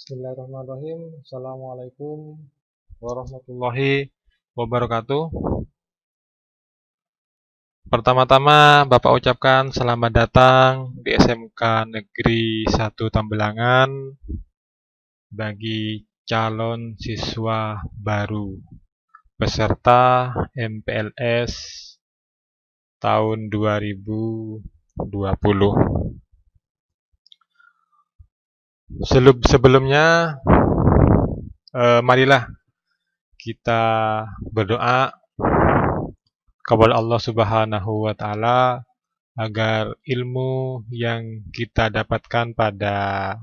Bismillahirrahmanirrahim. Assalamualaikum warahmatullahi wabarakatuh. Pertama-tama Bapak ucapkan selamat datang di SMK Negeri 1 Tambelangan bagi calon siswa baru peserta MPLS tahun 2020. Sebelumnya, marilah kita berdoa kepada Allah Subhanahu wa Ta'ala agar ilmu yang kita dapatkan pada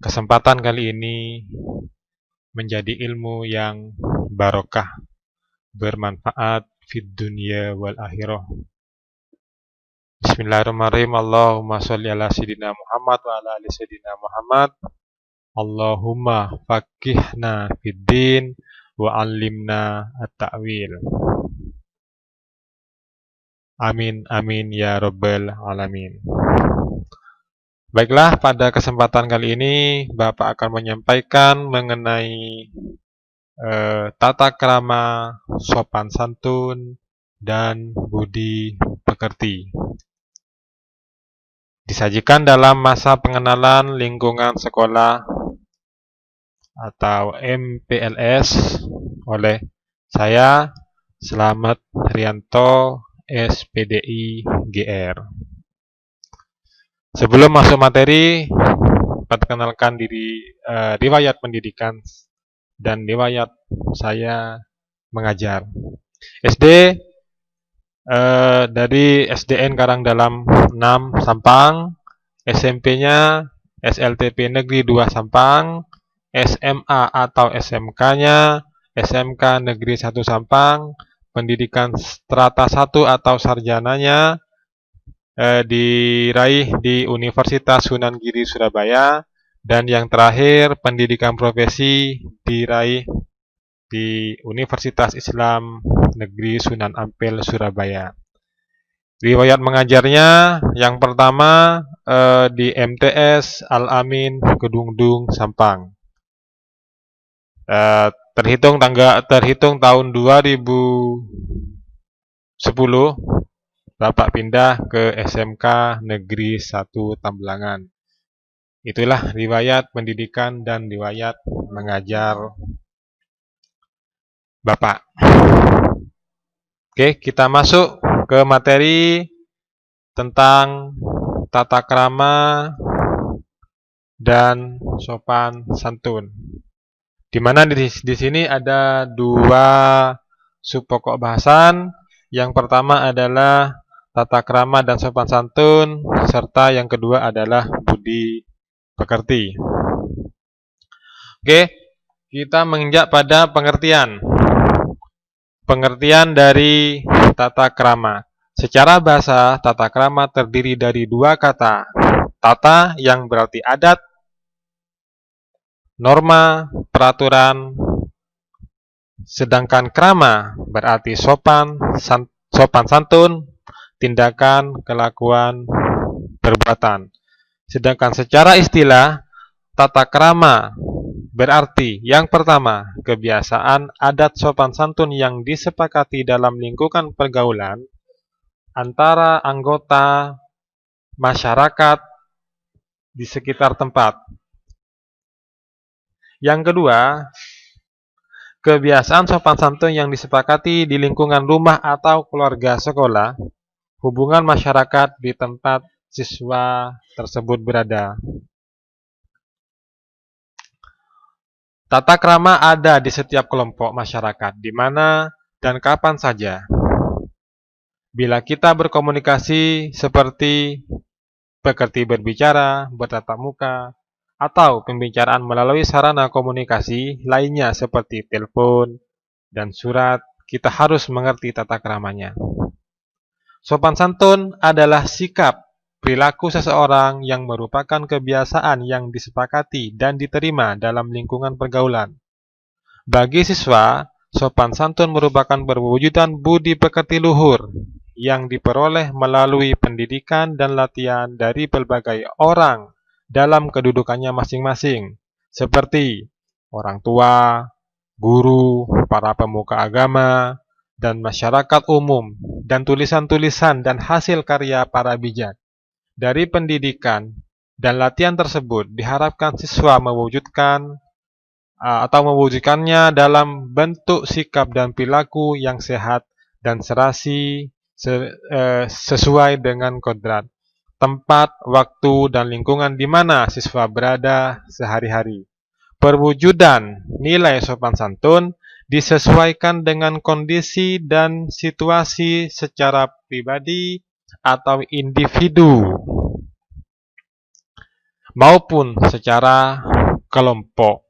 kesempatan kali ini menjadi ilmu yang barokah, bermanfaat fid dunya wal akhirah. Bismillahirrahmanirrahim. Allahumma sholli ala sayyidina Muhammad wa ala ali sayyidina Muhammad. Allahumma faqihna fid din wa 'allimna at-ta'wil. Amin amin ya rabbal alamin. Baiklah, pada kesempatan kali ini Bapak akan menyampaikan mengenai tata krama, sopan santun, dan budi pekerti. Disajikan dalam masa pengenalan lingkungan sekolah atau MPLS oleh saya, Slamet Rianto, SPDI GR. Sebelum masuk materi, perkenalkan diri, riwayat pendidikan dan riwayat saya mengajar. SD dari SDN Karangdalam 6 Sampang, SMP-nya SLTP Negeri 2 Sampang, SMA atau SMK-nya SMK Negeri 1 Sampang, pendidikan strata 1 atau sarjananya diraih di Universitas Sunan Giri Surabaya, dan yang terakhir pendidikan profesi diraih di Universitas Islam Negeri Sunan Ampel Surabaya. Riwayat mengajarnya yang pertama di MTS Al-Amin Kedungdung Sampang. Terhitung tahun 2010 Bapak pindah ke SMK Negeri 1 Tambelangan. Itulah riwayat pendidikan dan riwayat mengajar Bapak. Oke, kita masuk ke materi tentang tata krama dan sopan santun. Di mana di sini ada dua subpokok bahasan. Yang pertama adalah tata krama dan sopan santun, serta yang kedua adalah budi pekerti. Oke, kita menginjak pada pengertian. Pengertian dari tata krama. Secara bahasa, tata krama terdiri dari dua kata. Tata yang berarti adat, norma, peraturan, sedangkan krama berarti sopan santun, tindakan, kelakuan, perbuatan. Sedangkan secara istilah, tata krama berarti yang pertama, kebiasaan adat sopan santun yang disepakati dalam lingkungan pergaulan antara anggota masyarakat di sekitar tempat. Yang kedua, kebiasaan sopan santun yang disepakati di lingkungan rumah atau keluarga sekolah, hubungan masyarakat di tempat siswa tersebut berada. Tata krama ada di setiap kelompok masyarakat, di mana dan kapan saja. Bila kita berkomunikasi seperti pekerti berbicara, bertatap muka, atau pembicaraan melalui sarana komunikasi lainnya seperti telepon dan surat, kita harus mengerti tata kramanya. Sopan santun adalah sikap perilaku seseorang yang merupakan kebiasaan yang disepakati dan diterima dalam lingkungan pergaulan. Bagi siswa, sopan santun merupakan perwujudan budi pekerti luhur yang diperoleh melalui pendidikan dan latihan dari berbagai orang dalam kedudukannya masing-masing, seperti orang tua, guru, para pemuka agama, dan masyarakat umum, dan tulisan-tulisan dan hasil karya para bijak. Dari pendidikan dan latihan tersebut diharapkan siswa mewujudkannya dalam bentuk sikap dan perilaku yang sehat dan serasi sesuai dengan kodrat, tempat, waktu, dan lingkungan di mana siswa berada sehari-hari. Perwujudan nilai sopan santun disesuaikan dengan kondisi dan situasi secara pribadi atau individu maupun secara kelompok.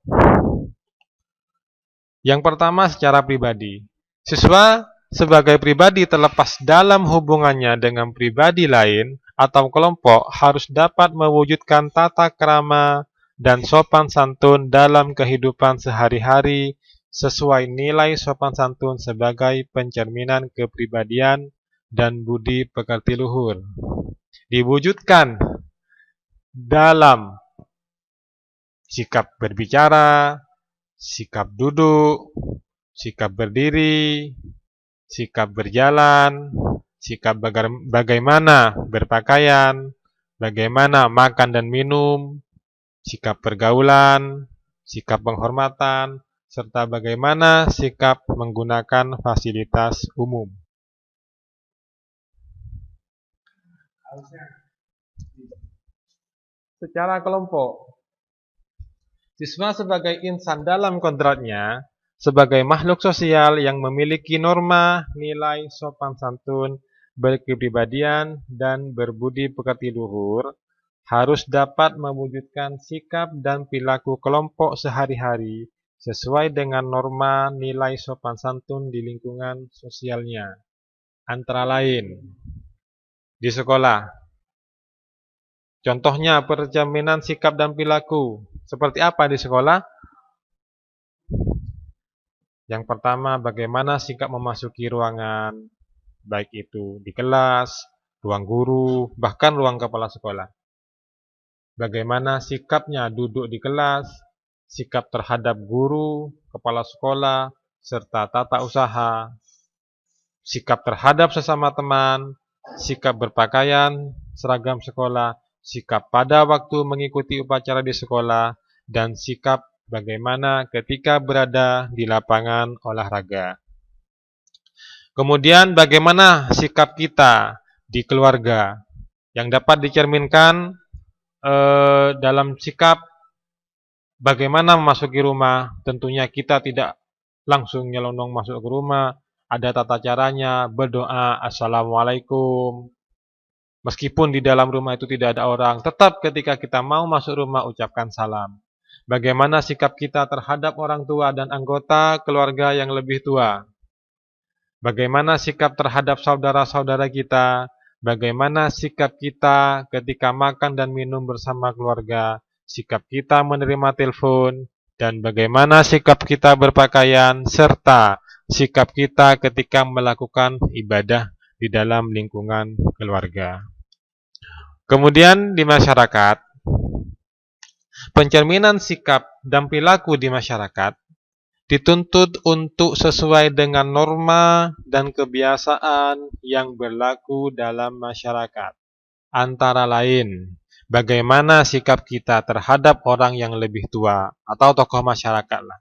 Yang pertama, secara pribadi. Siswa sebagai pribadi terlepas dalam hubungannya dengan pribadi lain atau kelompok harus dapat mewujudkan tata krama dan sopan santun dalam kehidupan sehari-hari sesuai nilai sopan santun sebagai pencerminan kepribadian dan budi pekerti luhur. Diwujudkan dalam sikap berbicara, sikap duduk, sikap berdiri, sikap berjalan, sikap bagaimana berpakaian, bagaimana makan dan minum, sikap pergaulan, sikap penghormatan, serta bagaimana sikap menggunakan fasilitas umum. Secara kelompok, siswa sebagai insan dalam kodratnya, sebagai makhluk sosial yang memiliki norma, nilai, sopan santun, berkepribadian, dan berbudi pekerti luhur, harus dapat mewujudkan sikap dan perilaku kelompok sehari-hari sesuai dengan norma nilai sopan santun di lingkungan sosialnya. Antara lain, di sekolah. Contohnya percerminan sikap dan perilaku. Seperti apa di sekolah? Yang pertama, bagaimana sikap memasuki ruangan, baik itu di kelas, ruang guru, bahkan ruang kepala sekolah. Bagaimana sikapnya duduk di kelas, sikap terhadap guru, kepala sekolah, serta tata usaha, sikap terhadap sesama teman, sikap berpakaian, seragam sekolah, sikap pada waktu mengikuti upacara di sekolah, dan sikap bagaimana ketika berada di lapangan olahraga. Kemudian bagaimana sikap kita di keluarga yang dapat dicerminkan dalam sikap bagaimana memasuki rumah. Tentunya kita tidak langsung nyelonong masuk ke rumah, ada tata caranya, berdoa assalamualaikum. Meskipun di dalam rumah itu tidak ada orang, tetap ketika kita mau masuk rumah ucapkan salam. Bagaimana sikap kita terhadap orang tua dan anggota keluarga yang lebih tua. Bagaimana sikap terhadap saudara-saudara kita. Bagaimana sikap kita ketika makan dan minum bersama keluarga. Sikap kita menerima telepon. Dan bagaimana sikap kita berpakaian. Serta sikap kita ketika melakukan ibadah di dalam lingkungan keluarga. Kemudian di masyarakat, pencerminan sikap dan perilaku di masyarakat dituntut untuk sesuai dengan norma dan kebiasaan yang berlaku dalam masyarakat. Antara lain, bagaimana sikap kita terhadap orang yang lebih tua atau tokoh masyarakat lah.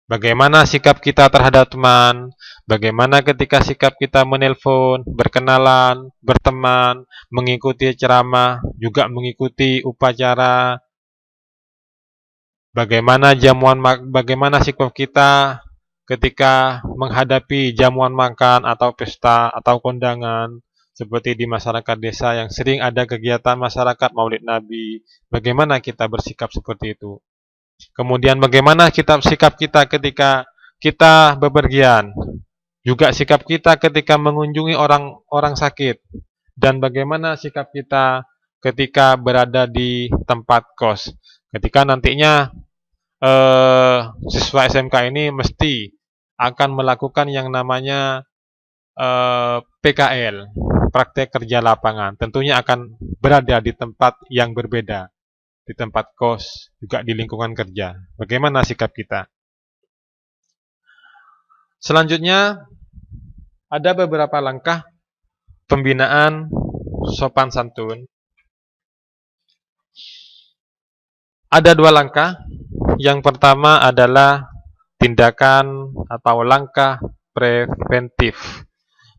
Bagaimana sikap kita terhadap teman, bagaimana ketika sikap kita menelpon, berkenalan, berteman, mengikuti ceramah, juga mengikuti upacara. Bagaimana sikap kita ketika menghadapi jamuan makan atau pesta atau kondangan, seperti di masyarakat desa yang sering ada kegiatan masyarakat Maulid Nabi. Bagaimana kita bersikap seperti itu? Kemudian bagaimana sikap kita ketika kita bepergian, juga sikap kita ketika mengunjungi orang sakit, dan bagaimana sikap kita ketika berada di tempat kos. Ketika nantinya siswa SMK ini mesti akan melakukan yang namanya PKL, praktek kerja lapangan. Tentunya akan berada di tempat yang berbeda. di tempat kos, juga di lingkungan kerja. Bagaimana sikap kita? Selanjutnya, ada beberapa langkah pembinaan sopan santun. Ada 2 langkah. Yang pertama adalah tindakan atau langkah preventif.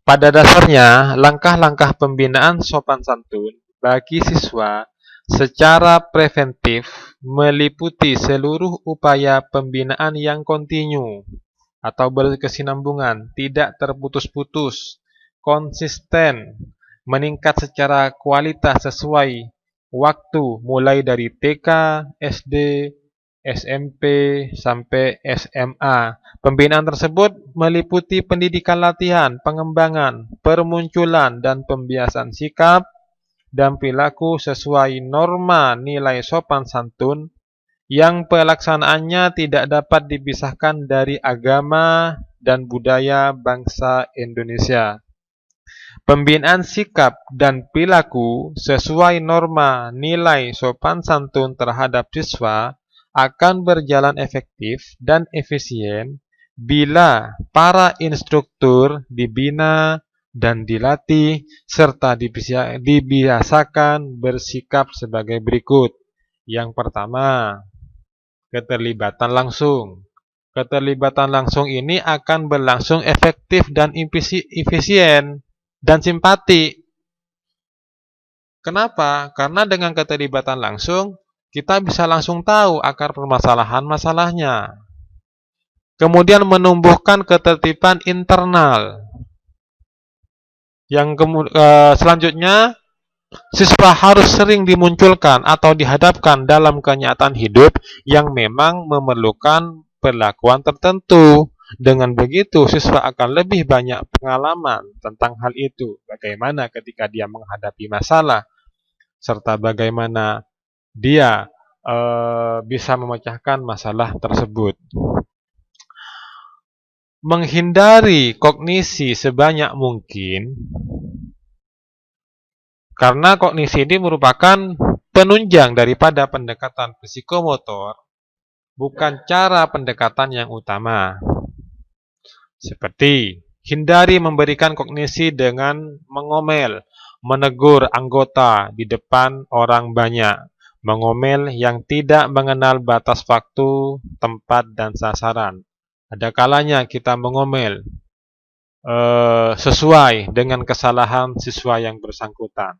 Pada dasarnya, langkah-langkah pembinaan sopan santun bagi siswa secara preventif meliputi seluruh upaya pembinaan yang kontinu atau berkesinambungan, tidak terputus-putus, konsisten, meningkat secara kualitas sesuai waktu mulai dari TK, SD, SMP, sampai SMA. Pembinaan tersebut meliputi pendidikan latihan, pengembangan, permunculan, dan pembiasan sikap dan perilaku sesuai norma nilai sopan santun yang pelaksanaannya tidak dapat dipisahkan dari agama dan budaya bangsa Indonesia. Pembinaan sikap dan perilaku sesuai norma nilai sopan santun terhadap siswa akan berjalan efektif dan efisien bila para instruktur dibina dan dilatih serta dibiasakan bersikap sebagai berikut. Yang pertama, keterlibatan langsung. Keterlibatan langsung ini akan berlangsung efektif dan efisien dan simpati. Kenapa? Karena dengan keterlibatan langsung, kita bisa langsung tahu akar permasalahan masalahnya. Kemudian menumbuhkan ketertiban internal. Selanjutnya, siswa harus sering dimunculkan atau dihadapkan dalam kenyataan hidup yang memang memerlukan perlakuan tertentu. Dengan begitu, siswa akan lebih banyak pengalaman tentang hal itu. Bagaimana ketika dia menghadapi masalah, serta bagaimana dia bisa memecahkan masalah tersebut. Menghindari kognisi sebanyak mungkin, karena kognisi ini merupakan penunjang daripada pendekatan psikomotor, bukan cara pendekatan yang utama. Seperti hindari memberikan kognisi dengan mengomel, menegur anggota di depan orang banyak, mengomel yang tidak mengenal batas waktu, tempat, dan sasaran. Ada kalanya kita mengomel sesuai dengan kesalahan siswa yang bersangkutan.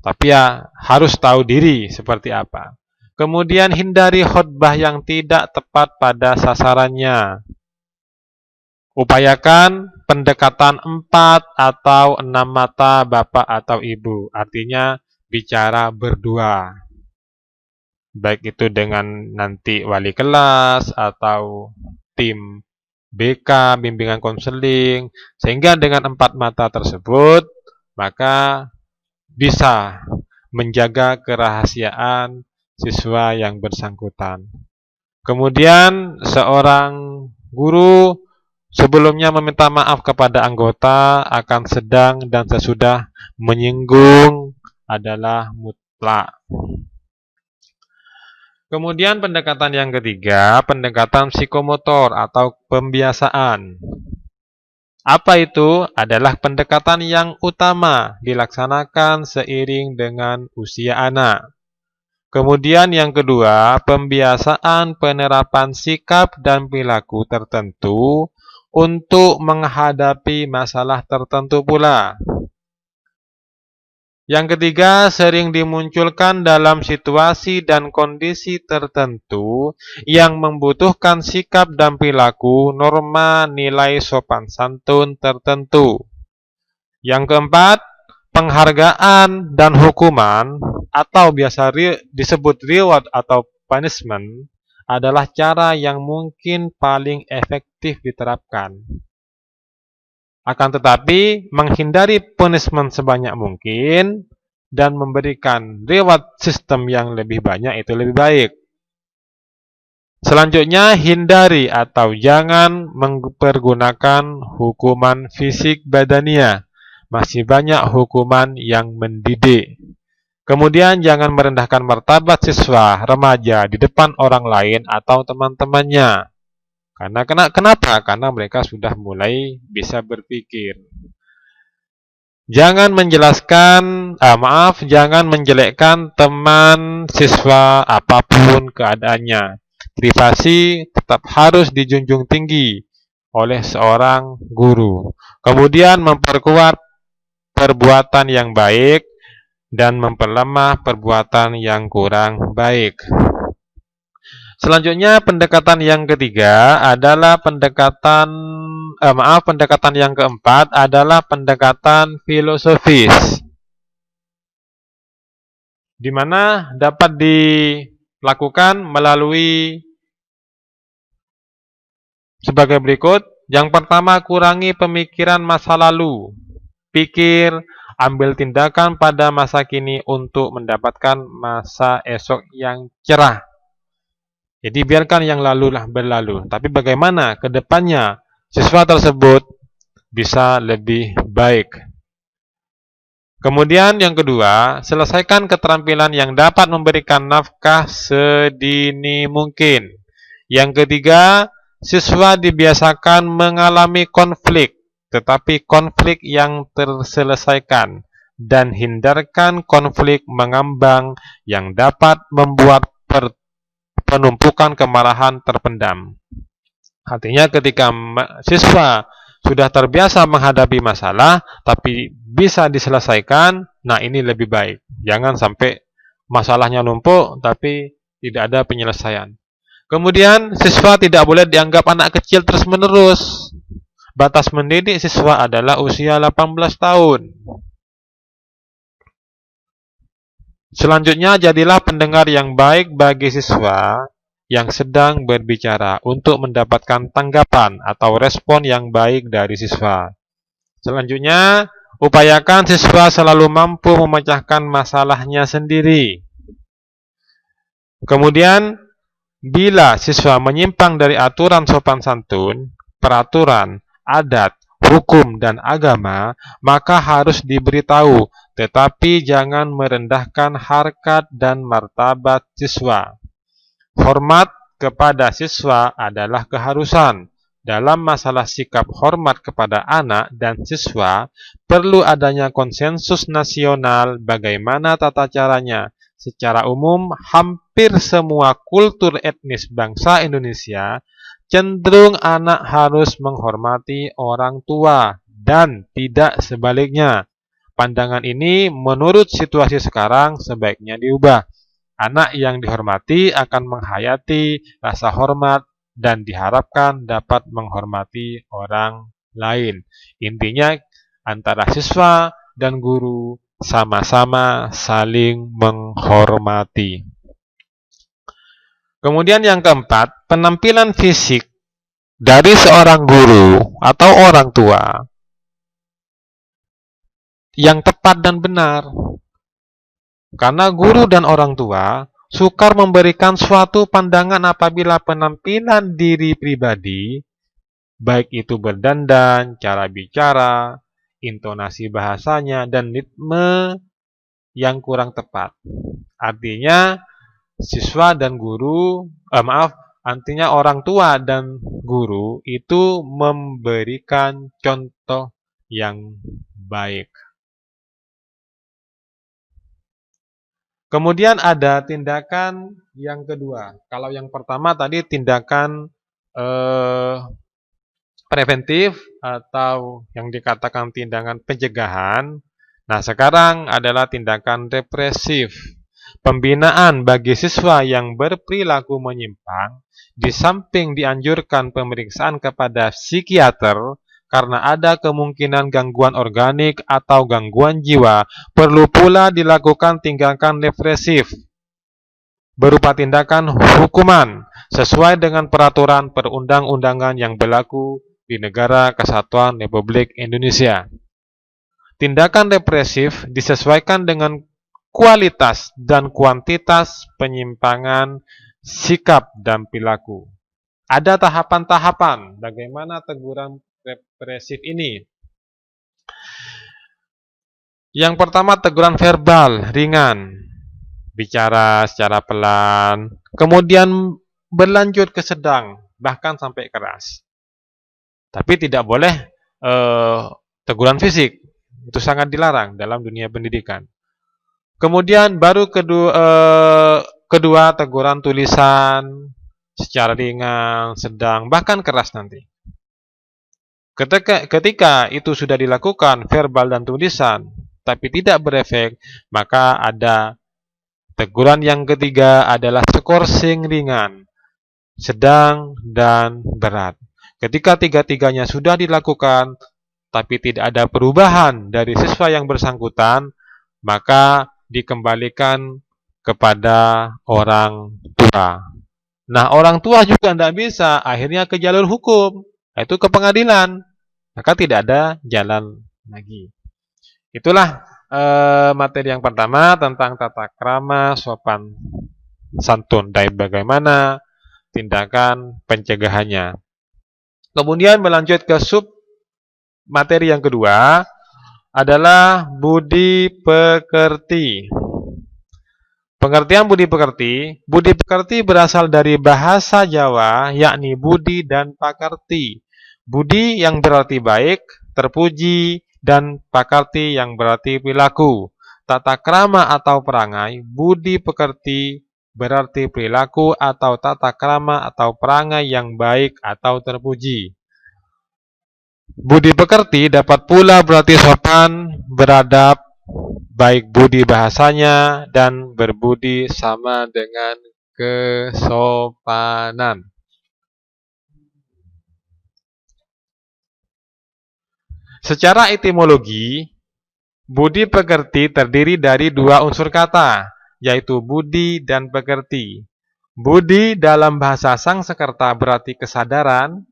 Tapi ya harus tahu diri seperti apa. Kemudian hindari khotbah yang tidak tepat pada sasarannya. Upayakan pendekatan 4 atau 6 mata bapak atau ibu, artinya bicara berdua. Baik itu dengan nanti wali kelas atau tim BK, bimbingan konseling, sehingga dengan 4 mata tersebut, maka bisa menjaga kerahasiaan siswa yang bersangkutan. Kemudian seorang guru sebelumnya meminta maaf kepada anggota akan sedang dan sesudah menyinggung adalah mutlak. Kemudian pendekatan yang ketiga, pendekatan psikomotor atau pembiasaan. Apa itu? Adalah pendekatan yang utama dilaksanakan seiring dengan usia anak. Kemudian yang kedua, pembiasaan penerapan sikap dan perilaku tertentu untuk menghadapi masalah tertentu pula. Yang ketiga, sering dimunculkan dalam situasi dan kondisi tertentu yang membutuhkan sikap dan perilaku norma nilai sopan santun tertentu. Yang keempat, penghargaan dan hukuman atau biasa disebut reward atau punishment adalah cara yang mungkin paling efektif diterapkan. Akan tetapi, menghindari punishment sebanyak mungkin dan memberikan reward system yang lebih banyak itu lebih baik. Selanjutnya, hindari atau jangan mempergunakan hukuman fisik badania. Masih banyak hukuman yang mendidik. Kemudian jangan merendahkan martabat siswa remaja di depan orang lain atau teman-temannya. Kenapa? Karena mereka sudah mulai bisa berpikir. Jangan jangan menjelekkan teman siswa apapun keadaannya. Privasi tetap harus dijunjung tinggi oleh seorang guru. Kemudian memperkuat perbuatan yang baik dan memperlemah perbuatan yang kurang baik. Selanjutnya pendekatan yang ketiga adalah pendekatan yang keempat adalah pendekatan filosofis, di mana dapat dilakukan melalui sebagai berikut. Yang pertama, kurangi pemikiran masa lalu. Pikir, ambil tindakan pada masa kini untuk mendapatkan masa esok yang cerah. Jadi biarkan yang lalulah berlalu, tapi bagaimana ke depannya siswa tersebut bisa lebih baik. Kemudian yang kedua, selesaikan keterampilan yang dapat memberikan nafkah sedini mungkin. Yang ketiga, siswa dibiasakan mengalami konflik, tetapi konflik yang terselesaikan, dan hindarkan konflik mengambang yang dapat membuat penumpukan kemarahan terpendam. Artinya ketika siswa sudah terbiasa menghadapi masalah, tapi bisa diselesaikan, nah ini lebih baik. Jangan sampai masalahnya numpuk, tapi tidak ada penyelesaian. Kemudian, siswa tidak boleh dianggap anak kecil terus-menerus. Batas mendidik siswa adalah usia 18 tahun. Selanjutnya, jadilah pendengar yang baik bagi siswa yang sedang berbicara untuk mendapatkan tanggapan atau respon yang baik dari siswa. Selanjutnya, upayakan siswa selalu mampu memecahkan masalahnya sendiri. Kemudian, bila siswa menyimpang dari aturan sopan santun, peraturan, adat, hukum, dan agama, maka harus diberitahu, tetapi jangan merendahkan harkat dan martabat siswa. Hormat kepada siswa adalah keharusan. Dalam masalah sikap hormat kepada anak dan siswa, perlu adanya konsensus nasional bagaimana tata caranya. Secara umum, hampir semua kultur etnis bangsa Indonesia cenderung anak harus menghormati orang tua dan tidak sebaliknya. Pandangan ini menurut situasi sekarang sebaiknya diubah. Anak yang dihormati akan menghayati rasa hormat dan diharapkan dapat menghormati orang lain. Intinya, antara siswa dan guru sama-sama saling menghormati. Kemudian yang keempat, penampilan fisik dari seorang guru atau orang tua yang tepat dan benar. Karena guru dan orang tua sukar memberikan suatu pandangan apabila penampilan diri pribadi, baik itu berdandan, cara bicara, intonasi bahasanya, dan ritme yang kurang tepat. Artinya artinya orang tua dan guru itu memberikan contoh yang baik. Kemudian ada tindakan yang kedua. Kalau yang pertama tadi tindakan preventif atau yang dikatakan tindakan pencegahan. Nah, sekarang adalah tindakan represif. Pembinaan bagi siswa yang berperilaku menyimpang, di samping dianjurkan pemeriksaan kepada psikiater karena ada kemungkinan gangguan organik atau gangguan jiwa, perlu pula dilakukan tindakan represif berupa tindakan hukuman sesuai dengan peraturan perundang-undangan yang berlaku di Negara Kesatuan Republik Indonesia. Tindakan represif disesuaikan dengan kualitas dan kuantitas penyimpangan sikap dan perilaku. Ada tahapan-tahapan bagaimana teguran represif ini. Yang pertama, teguran verbal ringan, bicara secara pelan, kemudian berlanjut ke sedang, bahkan sampai keras. Tapi tidak boleh teguran fisik, itu sangat dilarang dalam dunia pendidikan. Kemudian baru kedua teguran tulisan secara ringan, sedang, bahkan keras nanti. Ketika itu sudah dilakukan verbal dan tulisan, tapi tidak berefek, maka ada teguran yang ketiga adalah skorsing ringan, sedang, dan berat. Ketika tiga-tiganya sudah dilakukan, tapi tidak ada perubahan dari siswa yang bersangkutan, maka dikembalikan kepada orang tua. Nah, orang tua juga tidak bisa, akhirnya ke jalur hukum, yaitu ke pengadilan. Maka tidak ada jalan lagi. Itulah materi yang pertama tentang tata krama, sopan santun, dan bagaimana tindakan pencegahannya. Kemudian berlanjut ke sub materi yang kedua adalah budi pekerti. Pengertian budi pekerti berasal dari bahasa Jawa, yakni budi dan pakerti. Budi yang berarti baik, terpuji, dan pakerti yang berarti perilaku. Tata krama atau perangai, budi pekerti berarti perilaku atau tata krama atau perangai yang baik atau terpuji. Budi pekerti dapat pula berarti sopan, beradab, baik budi bahasanya, dan berbudi sama dengan kesopanan. Secara etimologi, budi pekerti terdiri dari dua unsur kata, yaitu budi dan pekerti. Budi dalam bahasa Sangsekerta berarti kesadaran,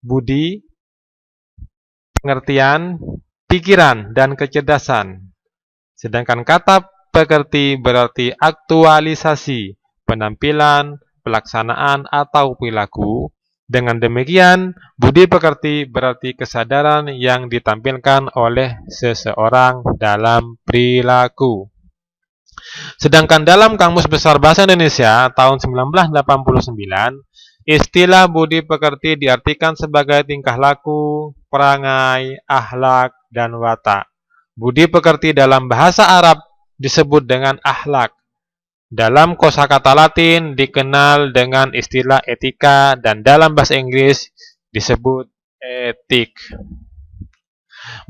budi, pengertian, pikiran, dan kecerdasan. Sedangkan kata pekerti berarti aktualisasi, penampilan, pelaksanaan, atau perilaku. Dengan demikian, budi pekerti berarti kesadaran yang ditampilkan oleh seseorang dalam perilaku. Sedangkan dalam Kamus Besar Bahasa Indonesia tahun 1989, istilah budi pekerti diartikan sebagai tingkah laku, perangai, akhlak, dan watak. Budi pekerti dalam bahasa Arab disebut dengan akhlak. Dalam kosakata Latin dikenal dengan istilah etika dan dalam bahasa Inggris disebut etik.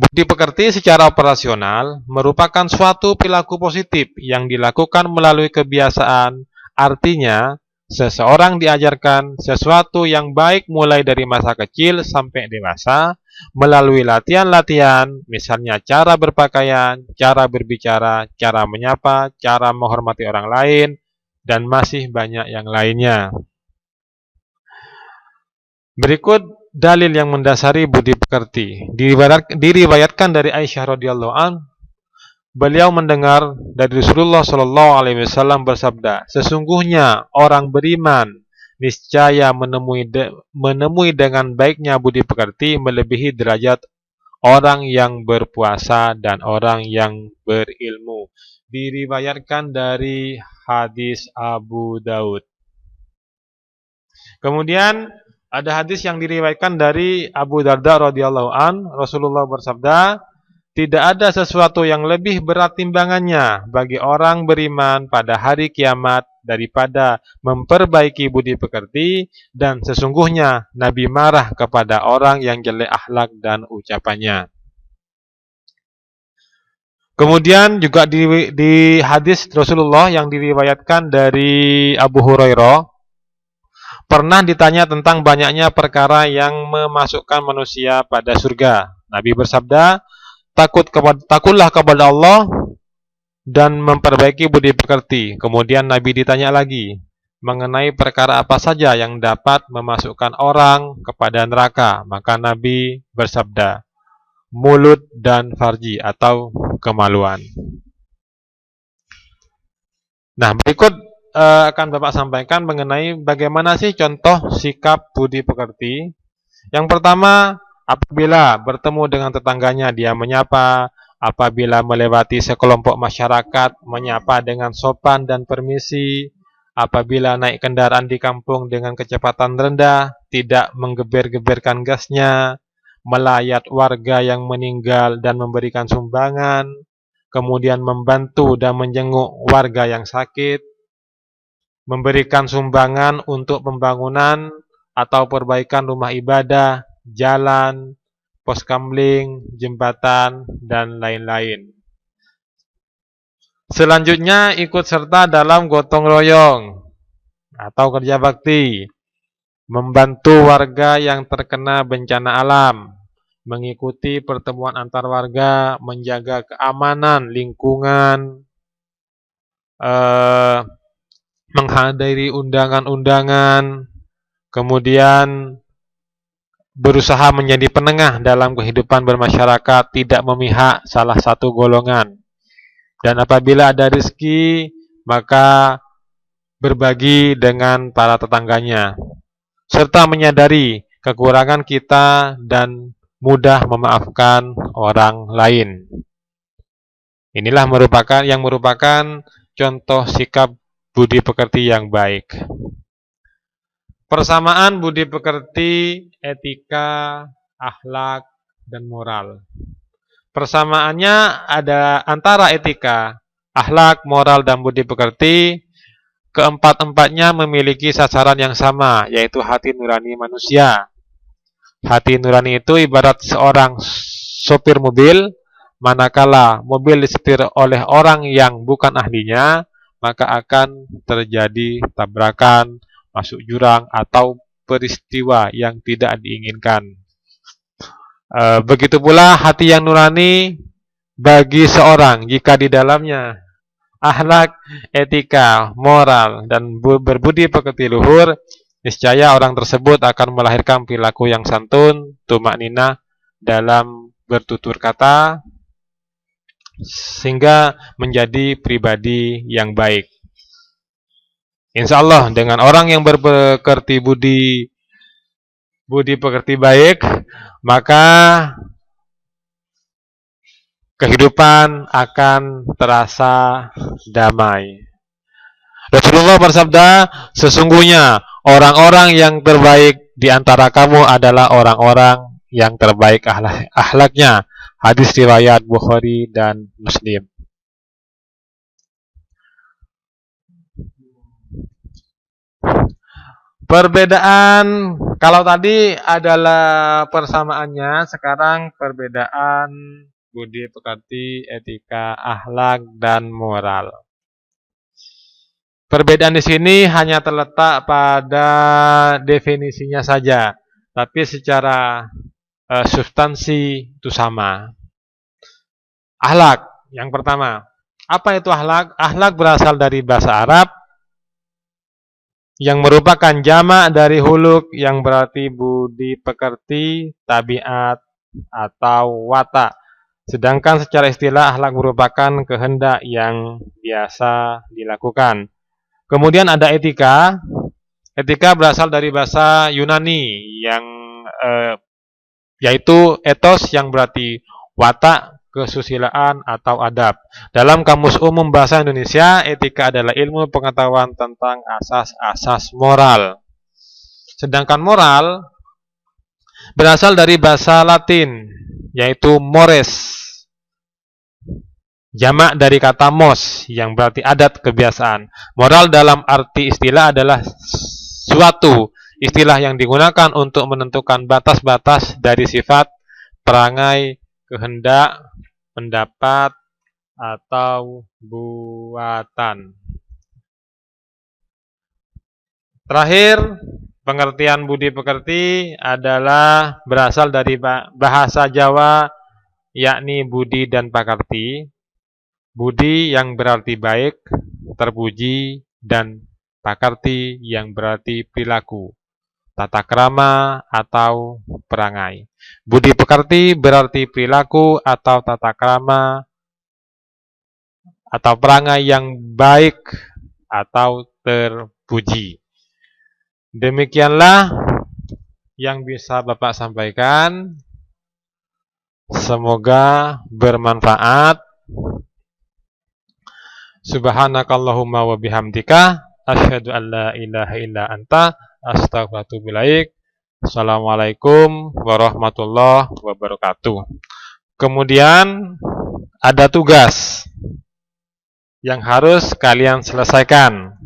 Budi pekerti secara operasional merupakan suatu perilaku positif yang dilakukan melalui kebiasaan. Artinya, seseorang diajarkan sesuatu yang baik mulai dari masa kecil sampai dewasa melalui latihan-latihan, misalnya cara berpakaian, cara berbicara, cara menyapa, cara menghormati orang lain, dan masih banyak yang lainnya. Berikut dalil yang mendasari budi pekerti. Diriwayatkan dari Aisyah radhiyallahu an, beliau mendengar dari Rasulullah shallallahu alaihi wasallam bersabda, sesungguhnya orang beriman niscaya menemui dengan baiknya budi pekerti melebihi derajat orang yang berpuasa dan orang yang berilmu. Diriwayatkan dari hadis Abu Daud. Kemudian ada hadis yang diriwayatkan dari Abu Darda radhiyallahu an, Rasulullah bersabda, tidak ada sesuatu yang lebih berat timbangannya bagi orang beriman pada hari kiamat daripada memperbaiki budi pekerti, dan sesungguhnya Nabi marah kepada orang yang jelek akhlak dan ucapannya. Kemudian juga di hadis Rasulullah yang diriwayatkan dari Abu Hurairah, pernah ditanya tentang banyaknya perkara yang memasukkan manusia pada surga. Nabi bersabda, takutlah kepada Allah dan memperbaiki budi pekerti. Kemudian Nabi ditanya lagi mengenai perkara apa saja yang dapat memasukkan orang kepada neraka. Maka Nabi bersabda, mulut dan farji atau kemaluan. Nah, berikut akan Bapak sampaikan mengenai bagaimana sih contoh sikap budi pekerti. Yang pertama, apabila bertemu dengan tetangganya, dia menyapa, apabila melewati sekelompok masyarakat, menyapa dengan sopan dan permisi, apabila naik kendaraan di kampung dengan kecepatan rendah, tidak menggeber-geberkan gasnya, melayat warga yang meninggal dan memberikan sumbangan, kemudian membantu dan menjenguk warga yang sakit, memberikan sumbangan untuk pembangunan atau perbaikan rumah ibadah, jalan, pos kamling, jembatan, dan lain-lain. Selanjutnya ikut serta dalam gotong royong atau kerja bakti, membantu warga yang terkena bencana alam, mengikuti pertemuan antar warga, menjaga keamanan lingkungan, menghadiri undangan-undangan, kemudian berusaha menjadi penengah dalam kehidupan bermasyarakat, tidak memihak salah satu golongan. Dan apabila ada rezeki, maka berbagi dengan para tetangganya, serta menyadari kekurangan kita dan mudah memaafkan orang lain. Inilah merupakan contoh sikap budi pekerti yang baik. Persamaan budi pekerti, etika, akhlak, dan moral. Persamaannya ada antara etika, akhlak, moral, dan budi pekerti. Keempat-empatnya memiliki sasaran yang sama, yaitu hati nurani manusia. Hati nurani itu ibarat seorang sopir mobil, manakala mobil disetir oleh orang yang bukan ahlinya, maka akan terjadi tabrakan, masuk jurang, atau peristiwa yang tidak diinginkan. Begitu pula hati yang nurani bagi seorang jika di dalamnya akhlak, etika, moral, dan berbudi pekerti luhur, niscaya orang tersebut akan melahirkan perilaku yang santun, tumak ninah dalam bertutur kata, sehingga menjadi pribadi yang baik. Insya Allah dengan orang yang berpekerti budi pekerti baik, maka kehidupan akan terasa damai. Rasulullah bersabda, sesungguhnya orang-orang yang terbaik di antara kamu adalah orang-orang yang terbaik akhlaknya. Hadis riwayat Bukhari dan Muslim. Perbedaan, kalau tadi adalah persamaannya, sekarang perbedaan budi pekerti, etika, akhlak, dan moral. Perbedaan di sini hanya terletak pada definisinya saja, tapi secara substansi itu sama. Akhlak, yang pertama. Apa itu akhlak? Akhlak berasal dari bahasa Arab yang merupakan jamak dari huluk yang berarti budi pekerti, tabiat, atau watak. Sedangkan secara istilah akhlak merupakan kehendak yang biasa dilakukan. Kemudian ada etika. Etika berasal dari bahasa Yunani yang yaitu ethos yang berarti watak, kesusilaan, atau adab. Dalam Kamus Umum Bahasa Indonesia, etika adalah ilmu pengetahuan tentang asas-asas moral. Sedangkan moral berasal dari bahasa Latin, yaitu mores. Jamak dari kata mos, yang berarti adat kebiasaan. Moral dalam arti istilah adalah suatu istilah yang digunakan untuk menentukan batas-batas dari sifat, perangai, kehendak, pendapat, atau buatan. Terakhir, pengertian budi pekerti adalah berasal dari bahasa Jawa, yakni budi dan pakarti. Budi yang berarti baik, terpuji, dan pakarti yang berarti perilaku, tata krama, atau perangai. Budi pekerti berarti perilaku atau tata krama atau perangai yang baik atau terpuji. Demikianlah yang bisa Bapak sampaikan. Semoga bermanfaat. Subhanakallahumma wa bihamdika asyhadu an la ilaha illa anta astaghfiruka wa atubu ilaik. Assalamualaikum warahmatullahi wabarakatuh. Kemudian ada tugas yang harus kalian selesaikan.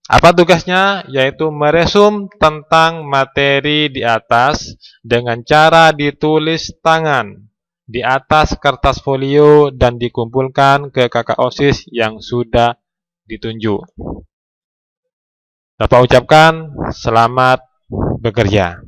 Apa tugasnya? Yaitu meresum tentang materi di atas dengan cara ditulis tangan di atas kertas folio dan dikumpulkan ke kakak OSIS yang sudah ditunjuk. Bapak ucapkan selamat bekerja.